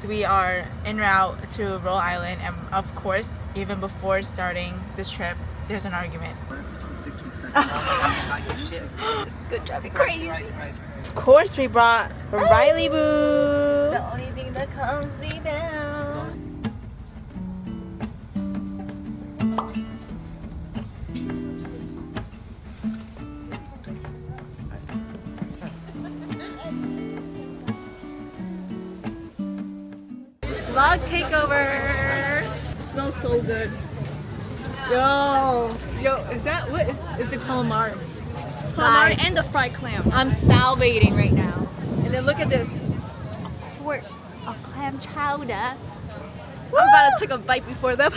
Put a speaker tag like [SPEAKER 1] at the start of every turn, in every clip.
[SPEAKER 1] we are en route to Rhode Island, and of course, even before starting this trip, there's an argument.
[SPEAKER 2] Good job. Crazy.
[SPEAKER 1] Of course, we brought Riley Boo.
[SPEAKER 2] The only thing that calms me down.
[SPEAKER 1] Vlog takeover.
[SPEAKER 2] It smells so good. Yo, is that what is the calamari?
[SPEAKER 1] Calamari
[SPEAKER 2] and the fried clam. I'm salivating right now. And then look at this. A quart of clam chowder.
[SPEAKER 1] I'm about to take a bite before them.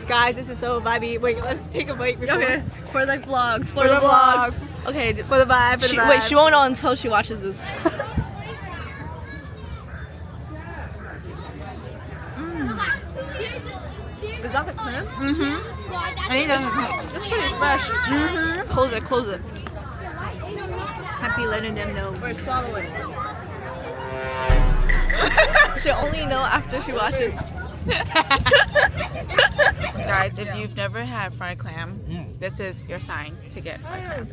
[SPEAKER 2] Guys, this is so vibey. Wait, let's take a bite before.
[SPEAKER 1] Okay, for the vlogs.
[SPEAKER 2] For the vlog.
[SPEAKER 1] Okay,
[SPEAKER 2] For the vibe, for the vibe.
[SPEAKER 1] Wait, she won't know until she watches this.
[SPEAKER 2] Is that the clam?
[SPEAKER 1] I think that's
[SPEAKER 2] It's pretty fresh.
[SPEAKER 1] Close it.
[SPEAKER 2] Happy letting them know.
[SPEAKER 1] Wait, swallow it. She'll only know after she watches. Guys, if you've never had fried clam, this is your sign to get fried clam.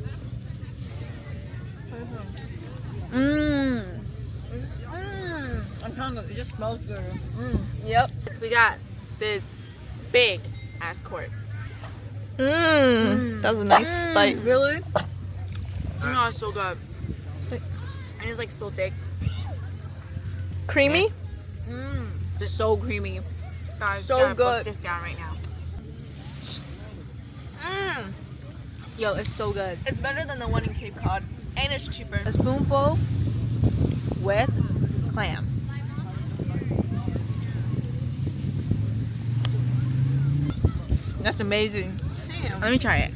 [SPEAKER 2] I'm telling you, it just smells good.
[SPEAKER 1] Yep. So we got this big ass quart. That was a nice bite.
[SPEAKER 2] Really?
[SPEAKER 1] Oh, it's so good. And it's like so thick.
[SPEAKER 2] Creamy? So creamy.
[SPEAKER 1] Guys,
[SPEAKER 2] So
[SPEAKER 1] gotta
[SPEAKER 2] good.
[SPEAKER 1] bust this down right now.
[SPEAKER 2] Yo, it's so good.
[SPEAKER 1] It's better than the one in Cape Cod, and it's cheaper.
[SPEAKER 2] A spoonful with clam. That's amazing.
[SPEAKER 1] Damn. Let me try it.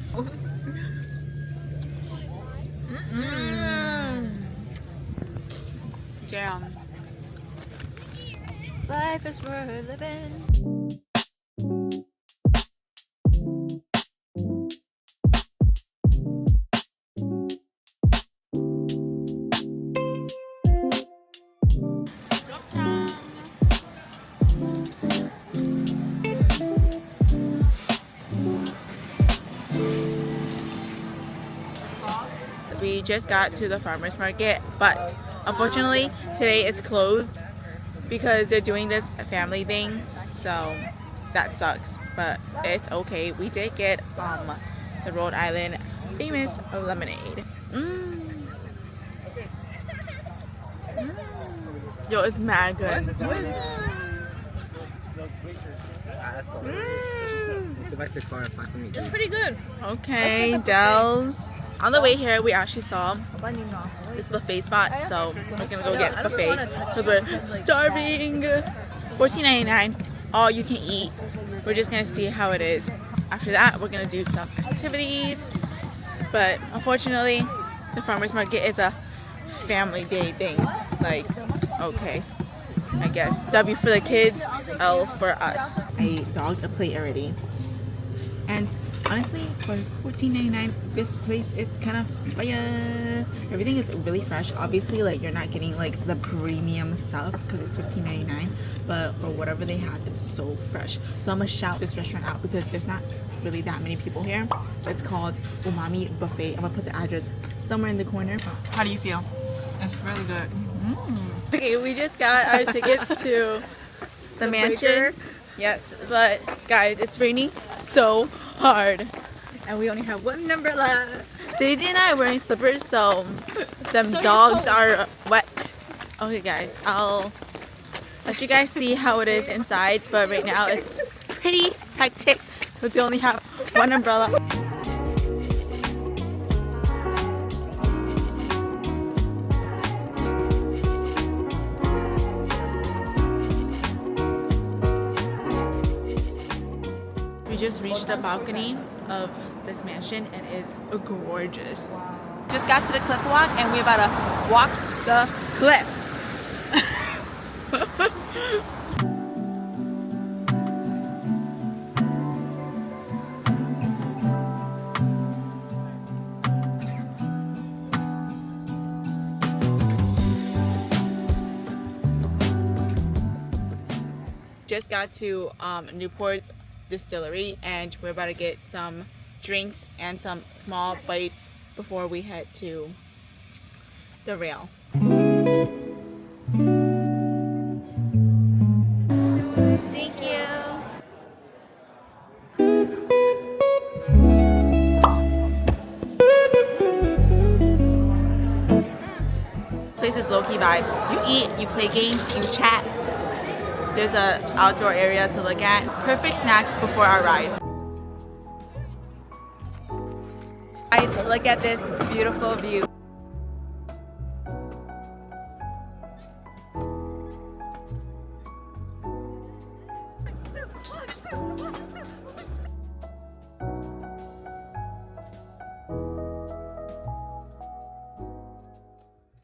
[SPEAKER 1] Damn.
[SPEAKER 2] Life is worth living.
[SPEAKER 1] We just got to the farmer's market, but unfortunately today it's closed because they're doing this family thing, so that sucks, but it's okay. We did get the Rhode Island famous lemonade. Yo, it's mad good.
[SPEAKER 3] Let's go. Let's go back to the car and find something to eat.
[SPEAKER 1] Pretty good. Okay, Dells. On the way here, we actually saw this buffet spot, so we're gonna go get buffet because we're starving. $14.99, all you can eat. We're just gonna see how it is. After that, we're gonna do some activities. But unfortunately, the farmer's market is a family day thing. Like, okay, I guess W for the kids, L for us. I dogged a plate already. And honestly, for $14.99, this place is kind of fire. Everything is really fresh. Obviously, like, you're not getting like the premium stuff because it's $15.99, but for whatever they have, it's so fresh. So I'm gonna shout this restaurant out because there's not really that many people here. It's called Umami Buffet. I'm gonna put the address somewhere in the corner. How do you feel?
[SPEAKER 2] It's really good.
[SPEAKER 1] Okay, we just got our tickets to the mansion. Yes, but guys, it's raining so hard.
[SPEAKER 2] And we only have one umbrella.
[SPEAKER 1] Daisy and I are wearing slippers, so them dogs are wet. Okay guys, I'll let you guys see how it is inside, but right now it's pretty hectic because we only have one umbrella. We just reached the balcony of this mansion and it is gorgeous. Just got to the cliff walk and we're about to walk the cliff. just got to Newport's distillery and we're about to get some drinks and some small bites before we head to the rail. Thank you. Place is low-key vibes. You eat, you play games, you chat. There's an outdoor area to look at. Perfect snacks before our ride. Guys, look at this beautiful view.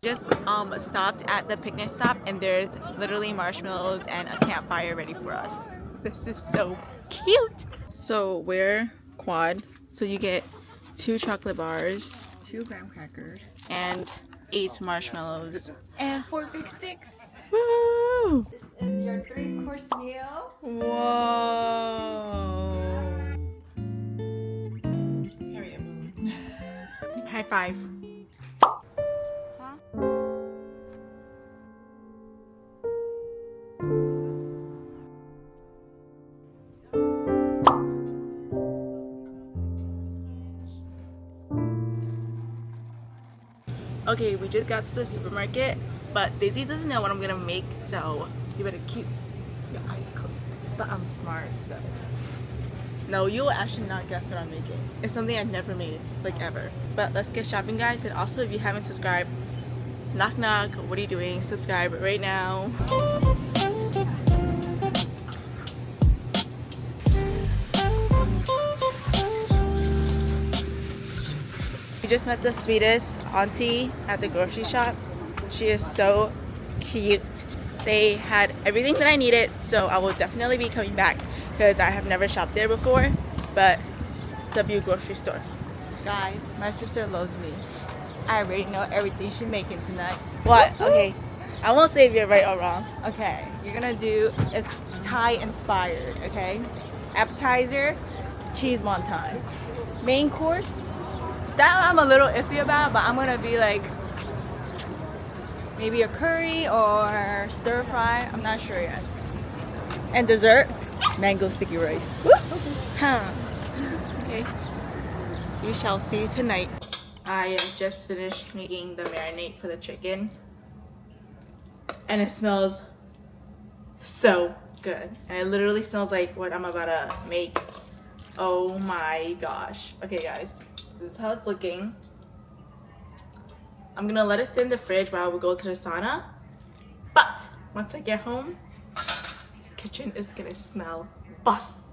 [SPEAKER 1] Just stopped at the picnic stop and there's literally marshmallows and a campfire ready for us. This is so cute. So we're quad, so you get 2 chocolate bars, 2 graham crackers, and 8 marshmallows and 4 big sticks. Woo!
[SPEAKER 2] This is your 3-course meal.
[SPEAKER 1] Whoa! High five. Okay, we just got to the supermarket, but Daisy doesn't know what I'm gonna make, so you better keep your eyes closed. But I'm smart, so. No, you'll actually not guess what I'm making. It's something I've never made, like ever. But let's get shopping, guys. And also, if you haven't subscribed, knock knock, what are you doing? Subscribe right now. We just met the sweetest auntie at the grocery shop. She is so cute. They had everything that I needed, so I will definitely be coming back because I have never shopped there before. But W grocery store. Guys, my sister loves me. I already know everything she's making tonight. What? Okay, I won't say if you're right or wrong. Okay, you're gonna do, it's Thai inspired, okay? Appetizer, cheese wonton. Main course, that I'm a little iffy about, but I'm gonna be like maybe a curry or stir fry. I'm not sure yet. And dessert, mango sticky rice. Woo! Huh. Okay. We shall see tonight. I have just finished making the marinade for the chicken, and it smells so good. And it literally smells like what I'm about to make. Oh my gosh. Okay, guys. This is how it's looking. I'm gonna let it sit in the fridge while we go to the sauna. But once I get home, this kitchen is gonna smell bust.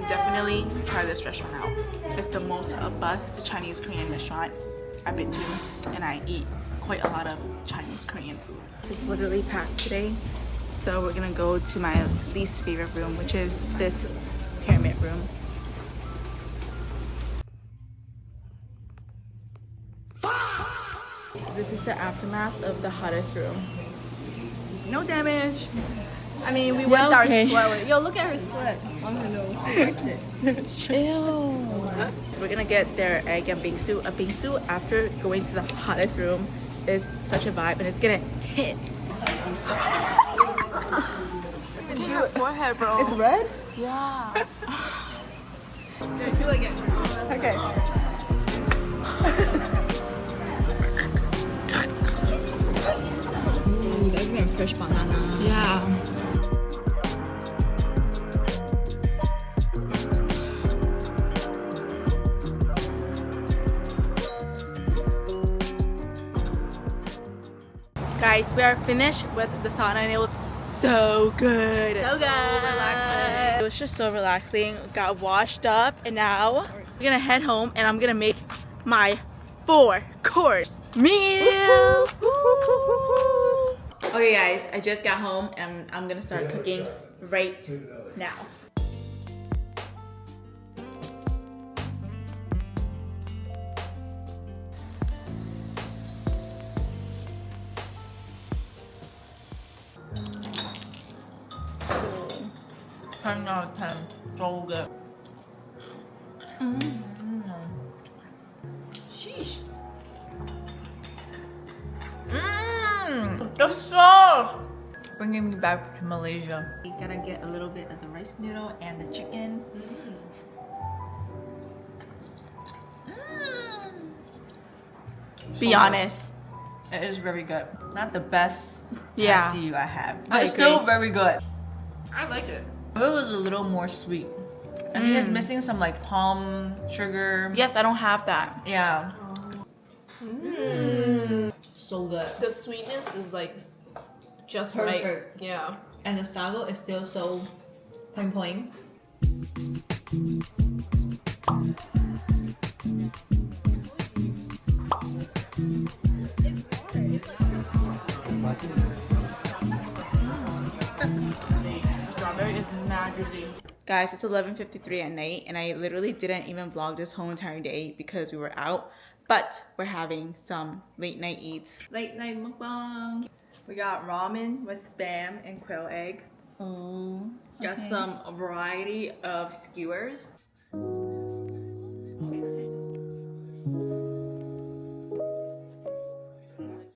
[SPEAKER 1] Definitely try this restaurant out. It's the most bust Chinese Korean restaurant I've been to, and I eat quite a lot of Chinese Korean food. It's literally packed today, so we're gonna go to my least favorite room, which is this pyramid room. This is the aftermath of the hottest room. No damage. I mean, we wiped our sweat. Yo, look at her sweat on her nose. She wiped it. Ew. So we're gonna get their egg and bingsu. A bingsu after going to the hottest room is such a vibe, and it's gonna hit. Look at your forehead, bro. It's red? Yeah. Do it again. Okay. Ooh, that's very fresh banana. Yeah. Guys, we are finished with the sauna and it was so good. So good. So relaxing. It was just so relaxing. Got washed up and now we're gonna head home and I'm gonna make my 4 course meal. Okay guys, I just got home and I'm gonna start cooking right now. 10 out of 10, so good. Sheesh. The sauce! Bringing me back to Malaysia. You gotta get a little bit of the rice noodle and the chicken. Be honest. It is very good. Not the best ICU I have, but it's still very good.
[SPEAKER 4] I like it.
[SPEAKER 1] It was a little more sweet. I think it's missing some like palm sugar. Yes, I don't have that. Yeah. So good.
[SPEAKER 4] The sweetness is like just
[SPEAKER 1] Perfect.
[SPEAKER 4] right. Yeah.
[SPEAKER 1] And the sago is still so plain plain. Strawberry is mad juicy. Guys, it's 11:53 at night and I literally didn't even vlog this whole entire day because we were out. But we're having some late night eats. Late night mukbang. We got ramen with spam and quail egg. Oh. Got some variety of skewers.